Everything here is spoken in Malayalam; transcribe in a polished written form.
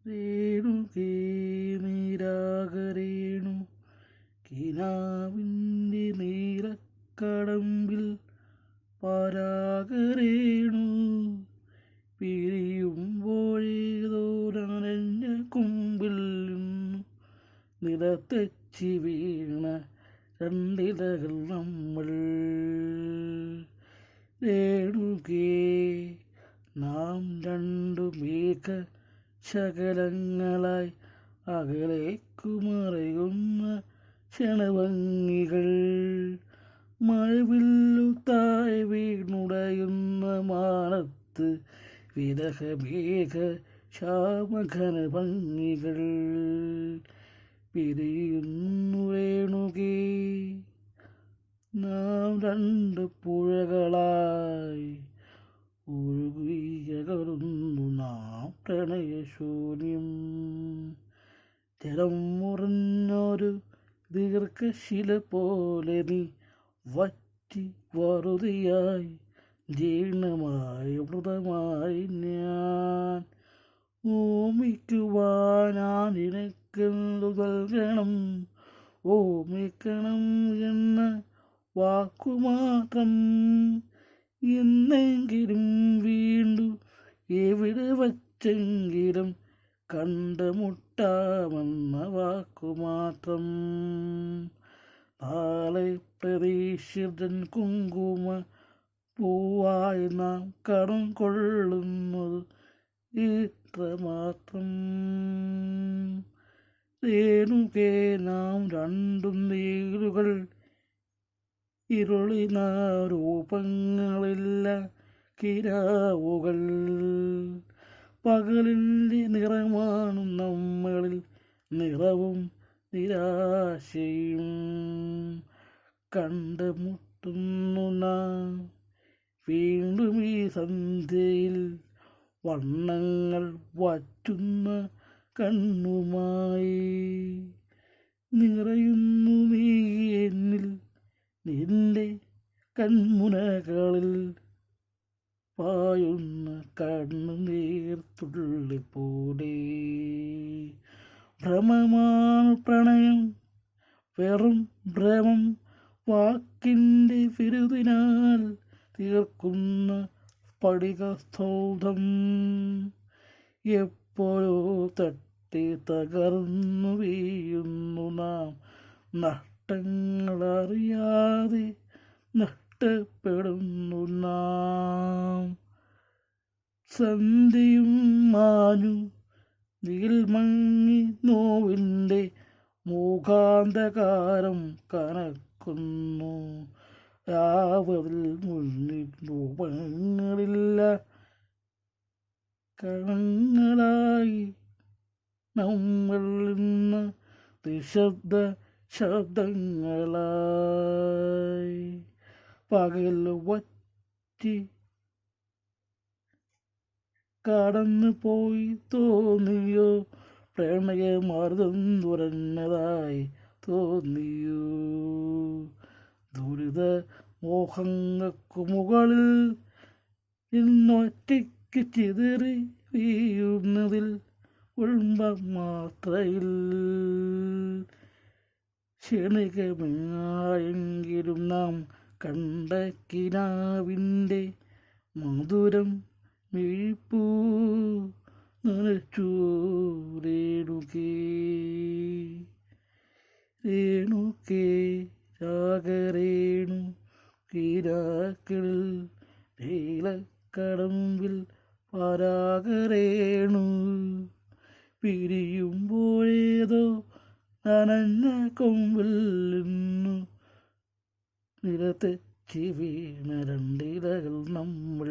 രേണുകേ നീരാകരേണു കിനാവിൻ്റെ നീലക്കടമ്പിൽ പരാഗരേണു പിരിയുമ്പോഴേതോ നനഞ്ഞ കുമ്പിൽ നിന്നു നിലത്തെച്ചി വീണ രണ്ടിലകൾ നമ്മൾ. രേണുകേ നാം രണ്ടു മേഘ ശകലങ്ങളായി അകലേക്കു മറയുന്ന ക്ഷണഭംഗികൾ. മഴവില്ലു താഴെ വീണുടയുന്ന മാനത്ത് വിരഹമേഘ ശ്യാമഘന ഭംഗികൾ. പിരിയുന്നു രേണുകേ നാം രണ്ട് പുഴകളായി ഒഴുകിയകലുന്നു നാം പ്രണയശൂന്യം. ജലം മുറിഞ്ഞൊരു ദീർഘശില പോലെ നീ വറ്റി വറുതിയായി ജീർണമായി മൃതമായി ഞാൻ. ഓമിക്കുവാനാ നിനക്കെന്തു നൽകണം, ഓമിക്കണം എന്ന വാക്കുമാത്രം. എന്നെങ്കിലും വീണ്ടും എവിടെ വച്ചെങ്കിലും കണ്ടുമുട്ടാമെന്ന വാക്കുമാത്രം. നാളെ പ്രതീക്ഷിതൻ കുങ്കുമ പൂവായി നാം കടം കൊള്ളുന്നത് ഇത്രമാത്രം. രേണുകേ നാം രണ്ടും നീരുകൾ ഇരുളിന രൂപങ്ങളില്ല കിരാവുകൾ. പകലിൻ്റെ നിറമാണ് നമ്മളിൽ നിറവും നിരാശയും. കണ്ടുമുട്ടുന്നു നാം വീണ്ടും ഈ സന്ധ്യയിൽ വർണ്ണങ്ങൾ വറ്റുന്ന കണ്ണുമായി. നിറയുന്നു നീ എന്നിൽ നിന്റെ കൺമുനകളിൽ പായുന്ന കണ്ണുനീർത്തുള്ളി പോലെ. ഭ്രമമാണ് പ്രണയം, വെറും ഭ്രമം, വാക്കിൻ്റെ വിരുദിനാൽ തീർക്കുന്ന സ്ഫടികസ്തൗധം. എപ്പോഴോ തട്ടി തകർന്നു വീഴുന്നു നാം, നഷ്ടങ്ങളറിയാതെ നഷ്ടപ്പെടുന്നു നാം. സന്ധ്യയും മാഞ്ഞു നീൽമങ്ങി നോവിൻ്റെ മൂകാന്തകാരം കനക്കുന്നു. രാവതിൽ മുന്നിൽ രൂപങ്ങളില്ല കണങ്ങളായി നമ്മൾ ഇന്ന് നിശബ്ദ ശബ്ദങ്ങളായി. പകൽ വറ്റി കടന്നു പോയി തോന്നിയോ, പ്രണയമർദ്ദം തുറന്നതായി തോന്നിയോ. ദുരിത മോഹങ്ങൾക്കു മുകളിൽ ഇന്നൊറ്റയ്ക്ക് ചിതറി വീഴുന്നതിൽ ഉൾമാത്രയിൽ ക്ഷണികമായെങ്കിലും നാം കണ്ട കിനാവിൻ്റെ മധുരം മിഴിപ്പൂ നനച്ചു. രേണുകേ രേണുകേ രാഗരേണു കിനാക്കളിൽ നീലക്കടമ്പിൽ പരാഗരേണു പിരിയുമ്പോഴേതോ നനഞ്ഞ കൊമ്പിൽ നിന്നു നിലത്തെച്ചി വീണ രണ്ടിലകൾ നമ്മൾ.